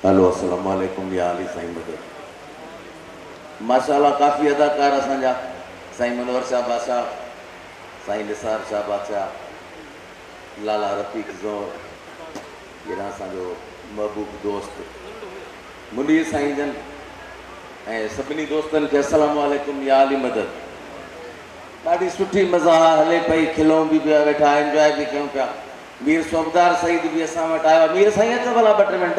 Hello अस्सलाम वालेकुम या अली साईं मदद। माशाल्लाह काफ़ी अदाकार असांजा साईं मनोहर शाह बादशाह, साईं निसार शाह बादशाह, लाला रफ़ीक ज़ोर, जहिड़ा असांजो महबूब दोस्त मुनीर साईं जन ऐं सभिनी दोस्तनि खे अस्सलाम वालेकुम या अली मदद। ॾाढी सुठी मज़ा हले पई, खिलूं बि पिया वेठा, एंजॉय बि कयूं पिया। मीर सोबदार सईद बि असां वटि आयो। मीर साईं अचो भला 2-3 मिंट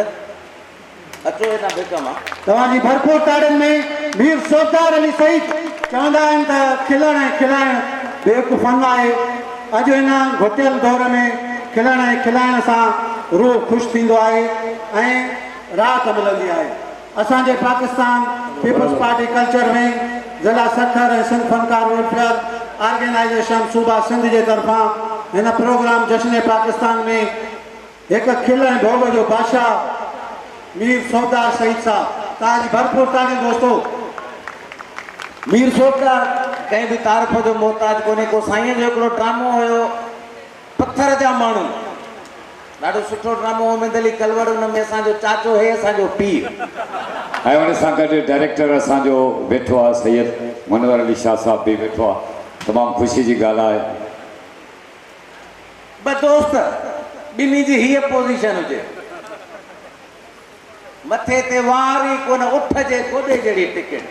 अचो हिन भिक मां। तव्हांजी भरपूर ताड़ियुनि में मीर सोबदार अली सईद चवंदा आहिनि त खिलण ऐं खिलाइण बेवकूफ़ फन आहे। अॼु हिन घुटियल दौर में खिलण ऐं खिलाइण सां रूह ख़ुशि थींदो आहे ऐं राहत मिलंदी आहे। असांजे पाकिस्तान पीपल्स पार्टी कल्चर में ज़िला सखर ऐं सिंध फनकार वेलफेयर ऑर्गेनाइज़ेशन सूबा सिंध जे तरफ़ां हिन प्रोग्राम जश्न पाकिस्तान में हिकु खिल ऐं भोग जो बादशाह मीर सोबदार सईद साहब, तव्हांजी भरपूर ताड़ियूं दोस्तों। मीर सोबदार कंहिं बि तारीफ़ जो मोहताज कोन्हे को। साईं जो हिकिड़ो ड्रामो हुयो पत्थर जा माण्हू, ॾाढो सुठो ड्रामो हो। उमेद अली कलवड़ हुन में असांजो चाचो है, असांजो पीर। ऐं उन सां गॾु डायरेक्टर असांजो वेठो आहे सैयद मनोहर अली शाह साहब बि वेठो आहे। तमामु ख़ुशी जी ॻाल्हि आहे। ॿ दोस्त ॿिन्ही जी हीअ पोज़ीशन हुजे, मथे ते वार ई कोन, उठ जे गोॾे जहिड़ी टिकट,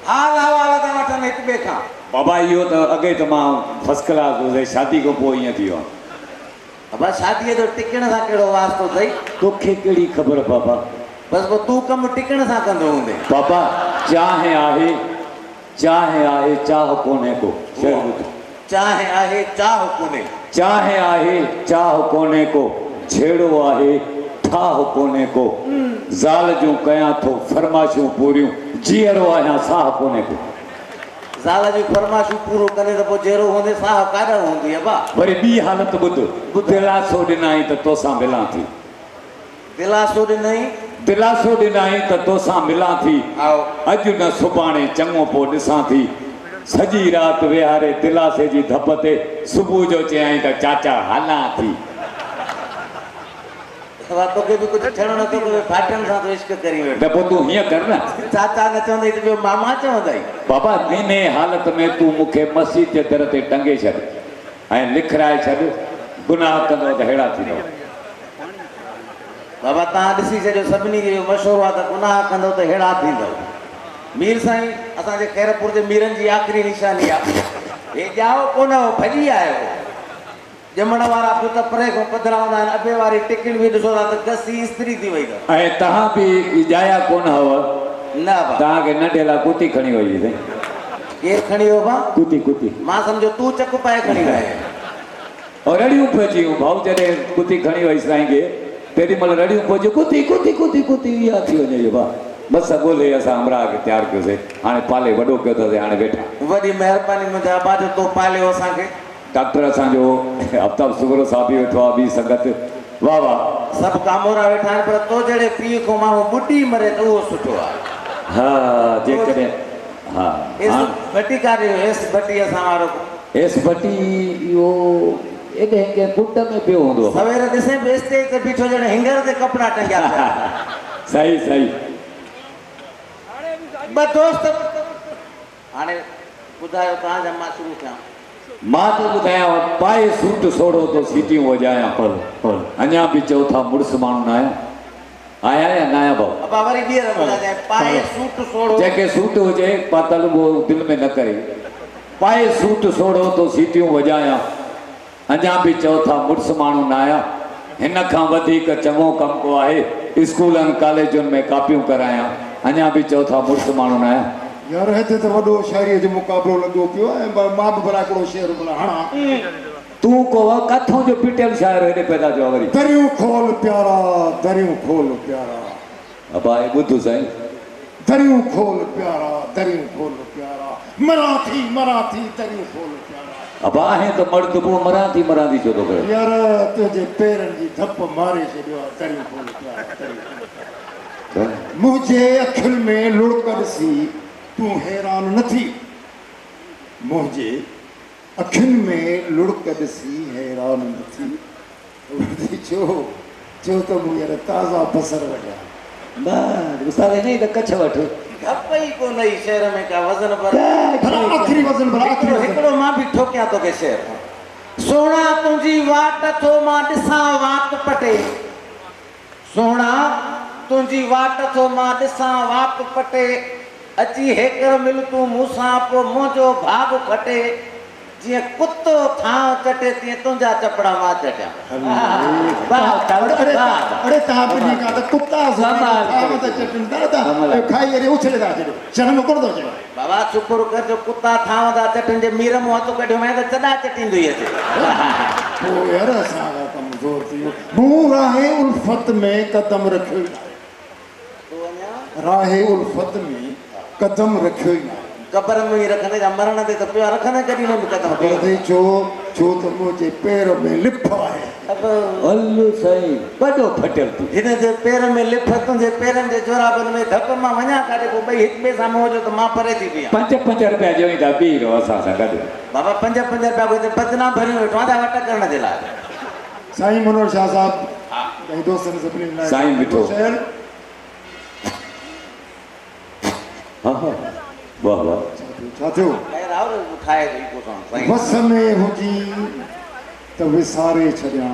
हाल हवाल था वठनि हिक ॿिए खां। बाबा इहो त अॻे त मां फर्स्ट क्लास हुउसि, शादी खां पोइ ईअं थी वियो आहे। बाबा शादीअ जो टिकण सां कहिड़ो वास्तो अथई? तोखे कहिड़ी ख़बर बाबा? बसि पोइ तूं कमु टिकण सां कंदो हूंदे। बाबा चाहे आहे चाह कोन्हे को। चाहे आहे चाह कोन्हे, चाहे आहे चाह कोन्हे को, छेड़ो आहे ठाह कोन्हे को, ज़ाल जूं कयां थो फरमाइशूं पूरियूं, जीअरो आहियां साह कोन्हे को। ज़ाल जूं फरमाइशूं पूरो करे त पोइ जहिड़ो हूंदे साह काॾा हूंदी आहे बा। वरी ॿी हालत ॿुध, दिलासो ॾिनाई त तोसां मिलां थी। दिलासो ॾिनई, दिलासो ॾिनाई त तोसां मिलां थी। अॼु न सुभाणे चङो पोइ ॾिसां थी। सॼी राति विहारे दिलासे जी धप ते, सुबुह जो चयाईं त चाचा हलां थी। तोखे बि कुझु थियणो नथो पए, फाटनि सां तो इश्क करी वेठो। त पोइ तूं हीअं कर न, चाचा न चवंदई त ॿियो मामा चवंदई। बाबा इन हालत में तूं मूंखे मस्जिद जे दर ते टंगे छॾ ऐं लिखराए छॾ, गुनाह कंदो त अहिड़ा थींदो। बाबा तव्हां ॾिसी छॾियो, सभिनी जो मशवरो आहे त गुनाह कंदो त अहिड़ा थींदो। मीर साईं असांजे खैरपुर जे मीरनि जी आख़िरी निशानी आहे। हे ॼाओ कोन हो, भॼी आयो। ॼमण वारा पुट परे खां पधरा हूंदा आहिनि, अॿे वारी टिकट बि ॾिसो था त गसी इस्त्री थी वई अथव। ऐं तव्हां बि ॼाया कोन हुअ न बा, तव्हांखे नंढे लाइ कुती खणी वई हुई। केरु खणी वियो बा? कुती कुती। मां सम्झो तूं चक पाए खणी विया। और रड़ियूं पइजियूं भाऊ, जॾहिं कुती खणी वई साईं खे तेॾी महिल रड़ियूं पइजियूं, कुती कुती कुती कुती इहा थी वञे। बा बसि ॻोल्हे असां अमरा खे तयारु कयोसीं, हाणे पाले वॾो कयो अथसीं, हाणे वेठा। वॾी महिरबानी मुंहिंजा अबा जो तो पालियो असांखे। डॉक्टर असांजो आफ्ताब सुगरो साहब बि वेठो आहे, ॿी संगत। वाह वाह, सभु कामोरा वेठा आहिनि, पर तो जहिड़े पीउ खां माण्हू ॿुॾी मरे त उहो सुठो आहे। हा जेकॾहिं हा भट्टीकार एस भट्टी असां वारो एस भट्टी इहो एॾे कंहिं कुंड में पियो हूंदो। सवेर ॾिसे बि स्टेज ते बीठो ॼण हिंगर ते कपिड़ा टंगिया पिया। सही सही। ॿ दोस्त हाणे ॿुधायो तव्हांजा, मां शुरू कयां। मां तो ॿुधायां, पाए सूट सोड़ो तो सीटियूं वॼायां, अञा बि चओ था मुड़ुस माण्हू न आया या न आया भाऊ? अबा वरी ॿीहर ॿुधाए, पाए सूट सोड़ो, जंहिंखे सूट हुजे पातल उहो दिलि में न करे। पाए सूट सोड़ो तो सीटियूं वॼायां, अञा बि चओ था मुड़ुस माण्हू न आया। हिन खां वधीक चङो कमु को आहे, स्कूलनि कॉलेजुनि में कापियूं करायां, अञा बि चओ था मुड़ुस माण्हू न आया। यार हिते त वॾो शाइरीअ जो मुक़ाबिलो लॻो पियो आहे, मां बि भला हिकिड़ो शेर भला हणा। तूं को किथां जो पिटियल शाइर हेॾे पैदा थियो वरी? दरियूं खोल प्यारा, दरियूं खोल प्यारा। अबा हे ॿुधु साईं, दरियूं खोल प्यारा, दरियूं खोल प्यारा, मराठी मराठी दरियूं खोल प्यारा। अबा आहे त मर्द पोइ मराठी मराठी छो थो करे? यार तुंहिंजे पेरनि जी धप मारे छॾियो आहे, दरियूं खोल प्यारा। मुंहिंजे अखियुनि में लुड़क ॾिसी तूं हैरान न थी, मुंहिंजे अखियुनि में लुड़क ॾिसी हैरान न थी। छो जो तो मुझे ताज़ा बसर वठा बस उसारे नहीं तो कच्छ वठ घप ई कोन ई शहर में का वज़न पर भला आखिरी वज़न भला आखिरी हिकिड़ो वज़न हिकिड़ो मां बि ठोकियां तोखे शेर सोना तुंहिंजी वाट थो मां ॾिसां वात पटे सोना तुंहिंजी वाट थो मां ॾिसां वात पटे अची हेकर मिल तूं मूंसां पोइ मुंहिंजो भाग खटे जीअं कुतो थांव चटे तीअं तुंहिंजा चपड़ा मां चटियां अरे तव्हां ॿिन्ही खां त कुता खाई अरे उछले था छॾियो शर्म कोन थो अचे बाबा शुकुर कर जो कुता थांव था चटनि जे मीर मूं हथु कढियो मैं त चॾा चटींदो ई अचे पोइ यार असांखां कमज़ोर थी वियो मूं राहे उल्फत में कदम रखियो ई तूं अञा नाहे राहे उल्फत में कदम रखियो ई नाहे कबर में ई रखंदे जा मरण ते त पियो रखंदे कॾहिं न बि कदम कहते छो छो त मुंहिंजे पेर में लिप आहे हल सही वॾो फटियल तूं हिन जे पेर में लिफ तुंहिंजे पेरनि जे जोराबनि में धप मां वञा काॾे पोइ ॿई हिक ॿिए सां मुंहुं जो त मां परे थी बीहां 5 रुपया ॾियूं था बीह रहो असां सां गॾु बाबा 5 रुपया हिते बदनाम भरियो वेठो आहे वट करण जे लाइ साईं मनोहर शाह साहब ऐं दोस्तनि सभिनी लाइ साईं ॾिठो। शहर हा हा वाह वाह छा थियो ख़ैर आओ ठाहे ॾेई को साईं वस में हुजी त विसारे छॾियां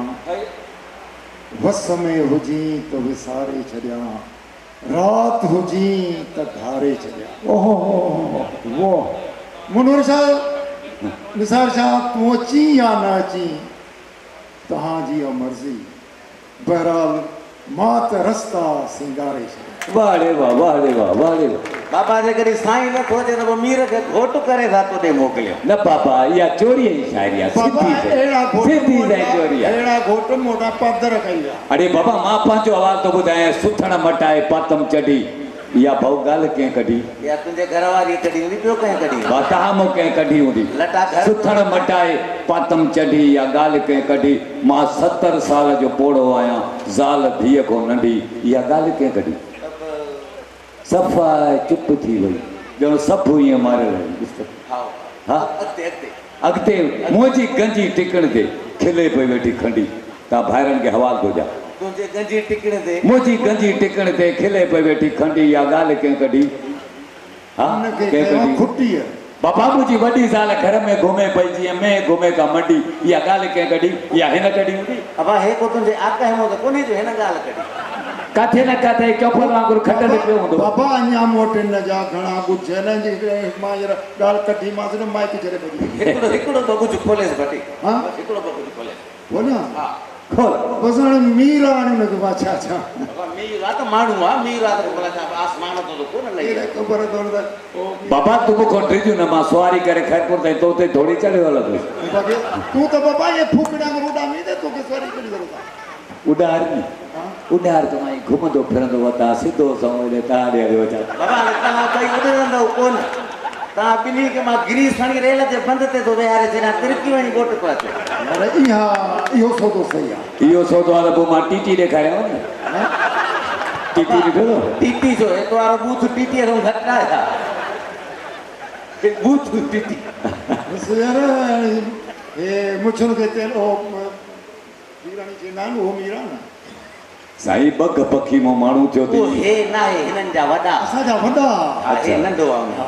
वस में हुजी त विसारे छॾियां रात हुजी त धारे छॾियां ओहो वो मनोहर शाह निसार शाह तूं अची या न अची तव्हांजी मर्ज़ी बहरहाल मां त रस्ता सिंगारे छॾियां वाह रे वाह वाह रे वाह वाह रे वाह बाबा जे कॾहिं साईं नथो अचे त पोइ मीर खे घोट करे था तोॾे मोकिलियो न बाबा इहा चोरी जी शाइरी आहे बाबा अहिड़ा सिधी साईं चोरी आहे अहिड़ा घोट मोटा पदर कई विया अरे बाबा मां पंहिंजो आवाज़ थो ॿुधायां सुथण मटाए पातम चढ़ी इहा भाऊ ॻाल्हि कंहिं कढी या तुंहिंजे घर वारी कढी हूंदी ॿियो कंहिं कढी वाह तव्हां मूं कंहिं कढी हूंदी लटा घर सुथण मटाए पातम चढ़ी इहा ॼाल्हि कंहिं कढी मां 70 साल जो पोड़ो आहियां ज़ाल धीअ खां नंढी इहा ॻाल्हि कंहिं कढी सफ़ा चुप थी वई ॼण सभु ईअं मारियल आहिनि हा अॻिते अॻिते अॻिते मुंहिंजी गंजी टिकण ते खिले पई वेठी खंडी तव्हां भाइरनि खे हवाल थो ॾियां तुंहिंजे गंजी टिकण ते मुंहिंजी गंजी टिकण ते खिले पई वेठी खंडी इहा ॻाल्हि कंहिं कढी हा हुनखे कंहिं कयो कढी खुटीअ बाबा मुंहिंजी वॾी ज़ाल घर में घुमे पई जीअं में घुमे का मंडी इहा ॻाल्हि कंहिं कढी इहा हिन कढी हूंदी अबा हे को तुंहिंजे आका हिमो त कोन्हे जो हिन ॻाल्हि कढी काथे न काथे चौफर वांगुरु खटल पियो हूंदो बाबा अञा मूं वटि हिन जा घणा कुझु आहिनि मां हींअर ॻाल्हि कढी मां सिर्फ़ु माइक छॾे भॼी हिकिड़ो बगुज खोलेसि भटी हा हिकिड़ो बगुज खोलेसि हो न हा खोल बसि हाणे मीर हाणे हुनखे मां छा छा बाबा मीर आहे त माण्हू आहे मीर आहे त भला छा आसमान तो त कोन लही अहिड़े ख़बर अथव त बाबा तूं मूंखां ड्रिजू न मां सुवारी करे ख़ैरपुर ताईं तो उते थोरी चढ़ियो हलंदुसि तूं त बाबा इहे फूकड़ा में उॾामी दे तोखे सवारी कढी ज़रूरत उॾार नी उॾार त मां घुमंदो फिरंदो वतां सिधो सौ हेॾे तव्हां ॾे हलियो वञा बाबा तव्हां ॿई उॾंदव कोन तव्हां ॿिन्ही खे मां गिरीश खणी रेल जे बंदि ते थो विहारे छॾियां तिरकी वञी घोट पियो अचे पर इहो सौदो सही आहे इहो सौदो आहे त पोइ मां टीटी ॾेखारियांव न टीटी ॾिठो अथव? टीटी जो हिकु वारो बूथ टीटीअ खां घटि आहे छा बूथ टीटी बसि यार हे मुछुनि खे तेल मीराणी चवंदा आहिनि उहो मीरा न साईं बग पखी मां माण्हू थियो उहो थी हे न आहे हिननि जा वॾा असांजा वॾा हा हे नंढो आहे हा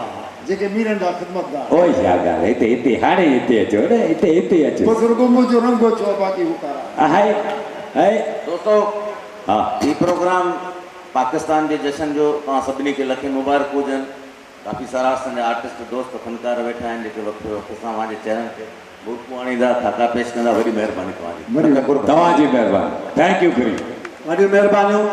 जेके मीरनि जा ख़िदमतगार ओए छा ॻाल्हि हिते हिते हाणे हिते अचो न हिते अचो बसि रुगो मुंहिंजो रंग छो बाक़ी हुकारा हाय हाय दोस्तो हा ही प्रोग्राम पाकिस्तान जे जश्न जो तव्हां सभिनी खे लखे मुबारक हुजनि काफ़ी सारा असांजा आर्टिस्ट दोस्त फनकार वेठा आहिनि जेके वक़्तु वक़्तु सां पंहिंजे चइनि खे बुक आणींदा खाका पेश कंदा वॾी महिरबानी तव्हांजी तव्हांजी महिरबानी थैंक यू वॾियूं महिरबानियूं